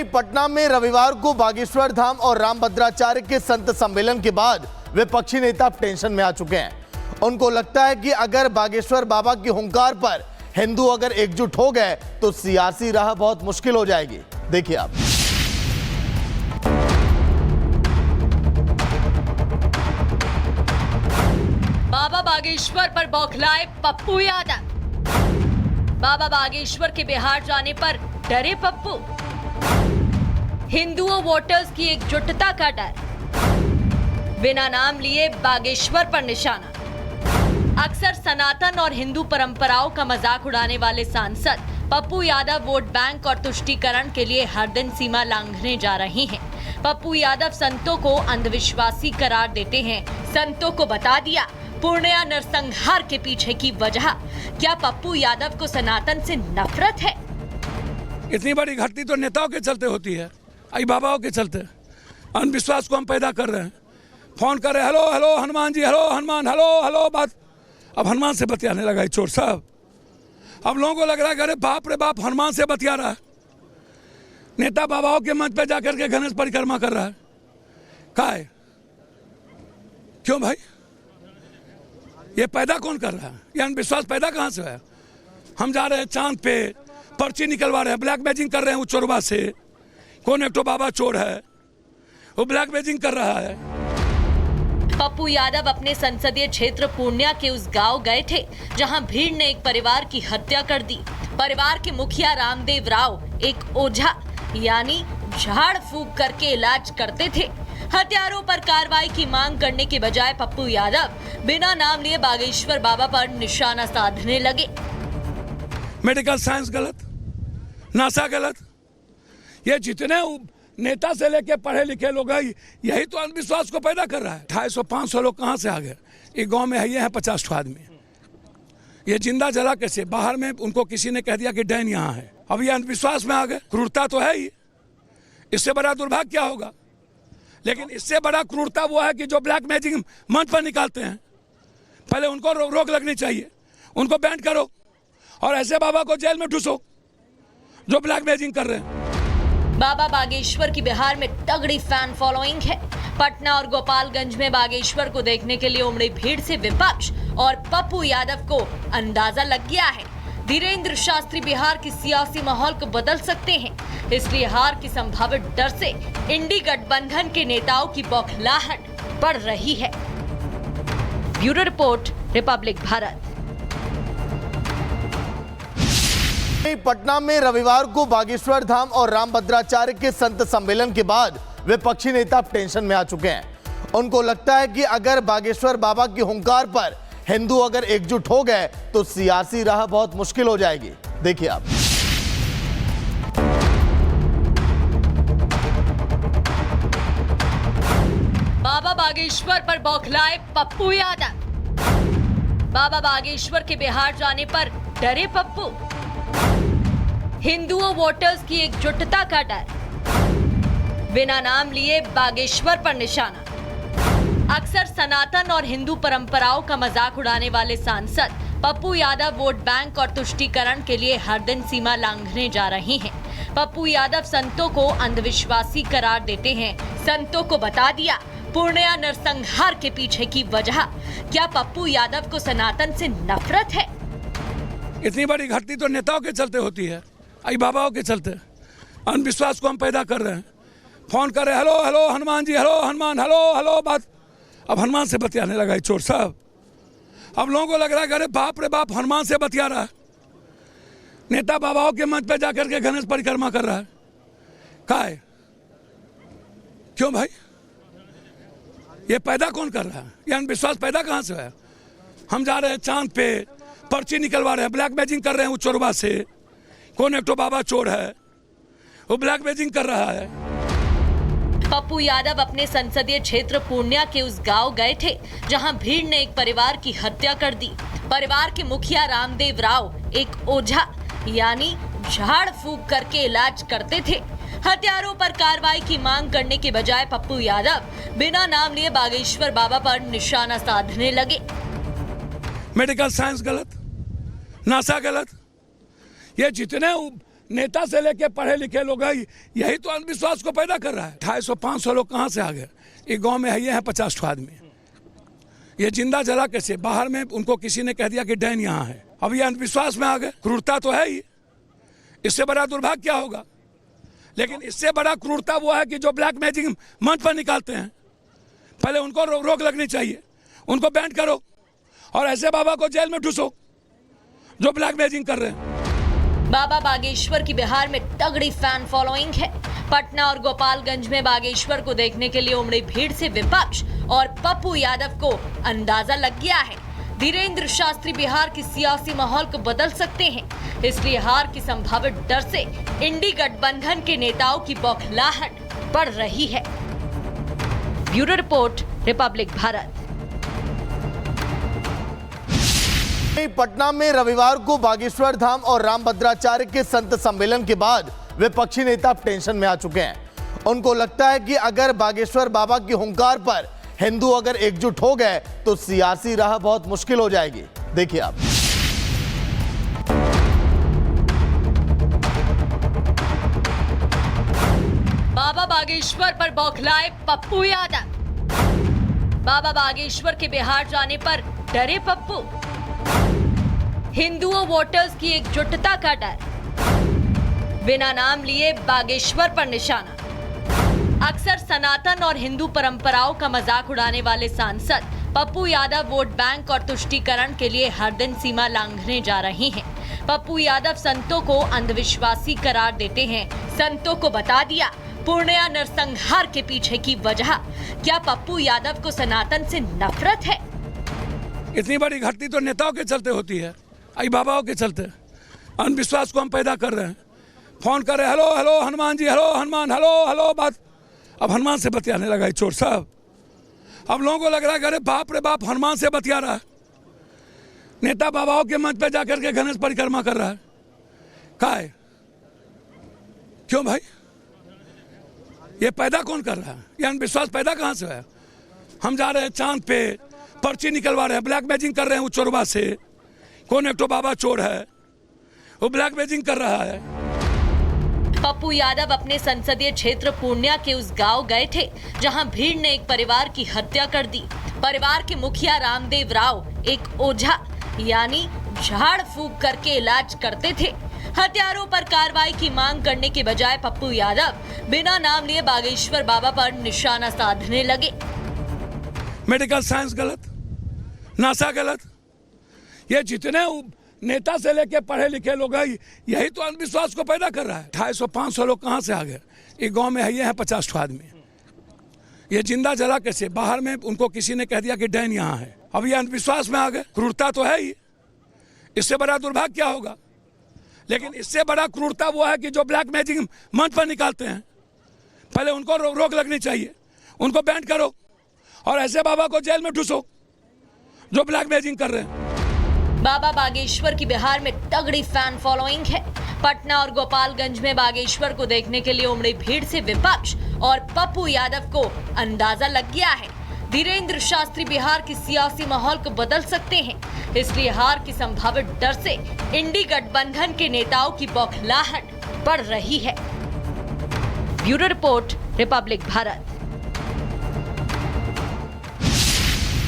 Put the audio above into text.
वहीं पटना में रविवार को बागेश्वर धाम और रामभद्राचार्य के संत सम्मेलन के बाद विपक्षी नेता टेंशन में आ चुके हैं। उनको लगता है कि अगर बागेश्वर बाबा की हुंकार पर हिंदू अगर एकजुट हो गए तो सियासी राह बहुत मुश्किल हो जाएगी। देखिए आप। बाबा बागेश्वर पर बौखलाए पप्पू यादव। बाबा बागेश्वर के बिहार जाने पर डरे पप्पू। हिंदुओं वोटर्स की एकजुटता का डर, बिना नाम लिए बागेश्वर पर निशाना। अक्सर सनातन और हिंदू परंपराओं का मजाक उड़ाने वाले सांसद पप्पू यादव वोट बैंक और तुष्टीकरण के लिए हर दिन सीमा लांघने जा रहे हैं। पप्पू यादव संतों को अंधविश्वासी करार देते हैं। संतों को बता दिया पूर्णिया नरसंहार के पीछे की वजह। क्या पप्पू यादव को सनातन से नफरत है? इतनी बड़ी घटती तो नेताओं के चलते होती है, आई बाबाओं के चलते। अंधविश्वास को हम पैदा कर रहे हैं। फोन कर रहे, hello hello Hanuman ji, hello Hanuman, hello hello. बात अब हनुमान से बतियाने लगा चोर साहब। अब लोगों को लग रहा है अरे बाप रे बाप, हनुमान से बतिया रहा है। नेता बाबाओं के मंच पे जाकर के गणेश परिक्रमा कर रहा है। क्या है? क्यों भाई? ये पैदा कौन कर रहा है? ये अंधविश्वास पैदा कहाँ से है? हम जा रहे हैं चांद पे, पर्ची निकलवा रहे हैं, ब्लैक मैजिंग कर रहे हैं। वो चोरबा से कौन एक तो बाबा चोर है, वो ब्लैक मैजिंग कर रहा है। पप्पू यादव अपने संसदीय क्षेत्र पूर्णिया के उस गांव गए थे जहां भीड़ ने एक परिवार की हत्या कर दी। परिवार के मुखिया रामदेव राव एक ओझा यानी झाड़ फूंक करके इलाज करते थे। हत्यारों पर कार्रवाई की मांग करने के बजाय पप्पू यादव बिना नाम लिए बागेश्वर बाबा पर निशाना साधने लगे। मेडिकल साइंस गलत, नासा गलत। ये जितने नेता से लेके पढ़े लिखे लोग हैं, यही तो अंधविश्वास को पैदा कर रहा है। 250-500 लोग कहाँ से आ गए? एक गांव में है ये है 50 आदमी। ये जिंदा जला कैसे? बाहर में उनको किसी ने कह दिया कि डैन यहाँ है। अब ये अंधविश्वास में आ गए। क्रूरता तो है ही, इससे बड़ा दुर्भाग्य क्या होगा? लेकिन इससे बड़ा क्रूरता वो है कि जो ब्लैक मैजिक मंच पर निकालते हैं। पहले उनको रोक लगनी चाहिए, उनको बैन करो और ऐसे बाबा को जेल में ठूसो जो ब्लैक मैजिक कर रहे हैं। बाबा बागेश्वर की बिहार में तगड़ी फैन फॉलोइंग है। पटना और गोपालगंज में बागेश्वर को देखने के लिए उमड़ी भीड़ से विपक्ष और पप्पू यादव को अंदाजा लग गया है धीरेन्द्र शास्त्री बिहार की सियासी माहौल को बदल सकते हैं। इसलिए हार की संभावित डर से इंडी गठबंधन के नेताओं की बौखलाहट बढ़ रही है। Bureau report, Republic Bharat. Patna में रविवार को बागेश्वर धाम और रामभद्राचार्य के संत सम्मेलन के बाद विपक्षी नेता टेंशन में आ चुके हैं। उनको लगता है कि अगर बागेश्वर बाबा की हुंकार पर हिंदू अगर एकजुट हो गए तो सियासी राह बहुत मुश्किल हो जाएगी। देखिए आप। बाबा बागेश्वर पर बौखलाए पप्पू यादव। बाबा बागेश्वर के बिहार जाने पर डरे पप्पू। हिंदुओं वोटर्स की एकजुटता का डर, बिना नाम लिए बागेश्वर पर निशाना। अक्सर सनातन और हिंदू परंपराओं का मजाक उड़ाने वाले सांसद पप्पू यादव वोट बैंक और तुष्टीकरण के लिए हर दिन सीमा लांघने जा रहे हैं। पप्पू यादव संतों को अंधविश्वासी करार देते हैं। संतों को बता दिया पूर्णिया नरसंहार के पीछे की वजह। क्या पप्पू यादव को सनातन से नफरत है? इतनी बड़ी घटती तो नेताओं के चलते होती है, आई बाबाओं के चलते। अंधविश्वास को हम पैदा कर रहे हैं। फोन कर रहे, hello hello Hanuman ji, hello Hanuman, hello hello. बात अब हनुमान से बतियाने लगा चोर साहब। अब लोगों को लग रहा है अरे बाप रे बाप, हनुमान से बतिया रहा है। नेता बाबाओं के मंच पे जाकर के गणेश परिक्रमा कर रहा है। क्या है? क्यों भाई? ये पैदा कौन कर रहा है? ये अंधविश्वास पैदा कहाँ से है? हम जा रहे हैं चांद पे, पर्ची निकलवा रहे हैं, ब्लैक मैजिंग कर रहे हैं। वो चोरबा से कौन एक तो बाबा चोर है, वो ब्लैक मैजिंग कर रहा है। पप्पू यादव अपने संसदीय क्षेत्र पूर्णिया के उस गांव गए थे जहां भीड़ ने एक परिवार की हत्या कर दी। परिवार के मुखिया रामदेव राव एक ओझा यानी झाड़ फूंक करके इलाज करते थे। हत्यारों पर कार्रवाई की मांग करने के बजाय पप्पू यादव बिना नाम लिए बागेश्वर बाबा पर निशाना साधने लगे। मेडिकल साइंस गलत, नासा गलत। ये जितने नेता से लेके पढ़े लिखे लोग हैं, यही तो अंधविश्वास को पैदा कर रहा है। 250-500 लोग कहाँ से आ गए? एक गांव में है ये है 50 आदमी, ये जिंदा जला कैसे? बाहर में उनको किसी ने कह दिया कि डैन यहाँ है, अब ये अंधविश्वास में आ गए। क्रूरता तो है ही, इससे बड़ा दुर्भाग्य क्या होगा? लेकिन इससे बड़ा क्रूरता वो है कि जो ब्लैक मैजिक मंच पर निकालते हैं, पहले उनको रोक लगनी चाहिए, उनको बैंड करो और ऐसे बाबा को जेल में ठूसो जो ब्लैक मैजिक कर रहे हैं। बाबा बागेश्वर की बिहार में तगड़ी फैन फॉलोइंग है। पटना और गोपालगंज में बागेश्वर को देखने के लिए उमड़ी भीड़ से विपक्ष और पप्पू यादव को अंदाजा लग गया है, धीरेन्द्र शास्त्री बिहार की सियासी माहौल को बदल सकते हैं। इसलिए हार की संभावित डर से इंडी गठबंधन के नेताओं की बौखलाहट बढ़ रही है। Bureau report, Republic Bharat. Patna में रविवार को बागेश्वर धाम और रामभद्राचार्य के संत सम्मेलन के बाद विपक्षी नेता टेंशन में आ चुके हैं। उनको लगता है कि अगर बागेश्वर बाबा की हुंकार पर हिंदू अगर एकजुट हो गए तो सियासी राह बहुत मुश्किल हो जाएगी। देखिए आप। बाबा बागेश्वर पर बौखलाए पप्पू यादव। बाबा बागेश्वर के बिहार जाने पर डरे पप्पू। हिंदुओं वोटर्स की एकजुटता का डर, बिना नाम लिए बागेश्वर पर निशाना। अक्सर सनातन और हिंदू परंपराओं का मजाक उड़ाने वाले सांसद पप्पू यादव वोट बैंक और तुष्टीकरण के लिए हर दिन सीमा लांघने जा रहे हैं। पप्पू यादव संतों को अंधविश्वासी करार देते हैं। संतों को बता दिया पूर्णिया नरसंहार के पीछे की वजह। क्या पप्पू यादव को सनातन से नफरत है? इतनी बड़ी घटती तो नेताओं के चलते होती है, आई बाबाओं के चलते। अंधविश्वास को हम पैदा कर रहे हैं। फोन कर रहे, hello hello Hanuman ji, hello Hanuman, hello hello बात। अब हनुमान से बतियाने लगा ये चोर साहब। अब लोगों को लग रहा है अरे बाप रे बाप, हनुमान से बतिया रहा है। नेता बाबाओं के मंच पे जाकर के गणेश परिक्रमा कर रहा है। कहा है? क्यों भाई? ये पैदा कौन कर रहा है? ये अंधविश्वास पैदा कहाँ से है? हम जा रहे हैं चांद पे, पर्ची निकलवा रहे हैं, ब्लैक मैजिक कर रहे हैं। वो चोरबा से कौन एक तो बाबा चोर है, वो ब्लैक मैजिक कर रहा है। पप्पू यादव अपने संसदीय क्षेत्र पूर्णिया के उस गांव गए थे जहां भीड़ ने एक परिवार की हत्या कर दी। परिवार के मुखिया रामदेव राव एक ओझा यानी झाड़ फूंक करके इलाज करते थे। हत्यारों पर कार्रवाई की मांग करने के बजाय पप्पू यादव बिना नाम लिए बागेश्वर बाबा पर निशाना साधने लगे। मेडिकल साइंस गलत, नासा गलत, ये जितने नेता से लेके पढ़े लिखे लोग हैं, यही तो अंधविश्वास को पैदा कर रहा है। 250-500 लोग कहाँ से आ गए? एक गांव में है ये है 50 आदमी, ये जिंदा जला कैसे? बाहर में उनको किसी ने कह दिया कि डैन यहाँ है, अब ये अंधविश्वास में आ गए। क्रूरता तो है ही, इससे बड़ा दुर्भाग्य क्या होगा? लेकिन इससे बड़ा क्रूरता वो है कि जो ब्लैक मैजिक मंच पर निकालते हैं, पहले उनको रोक लगनी चाहिए, उनको बैंड करो और ऐसे बाबा को जेल में ठूसो जो ब्लैक मैजिक कर रहे हैं। बाबा बागेश्वर की बिहार में तगड़ी फैन फॉलोइंग है। पटना और गोपालगंज में बागेश्वर को देखने के लिए उमड़ी भीड़ से विपक्ष और पप्पू यादव को अंदाजा लग गया है, धीरेन्द्र शास्त्री बिहार की सियासी माहौल को बदल सकते हैं। इसलिए हार की संभावित डर से इंडी गठबंधन के नेताओं की बौखलाहट बढ़ रही है। Bureau report, Republic Bharat.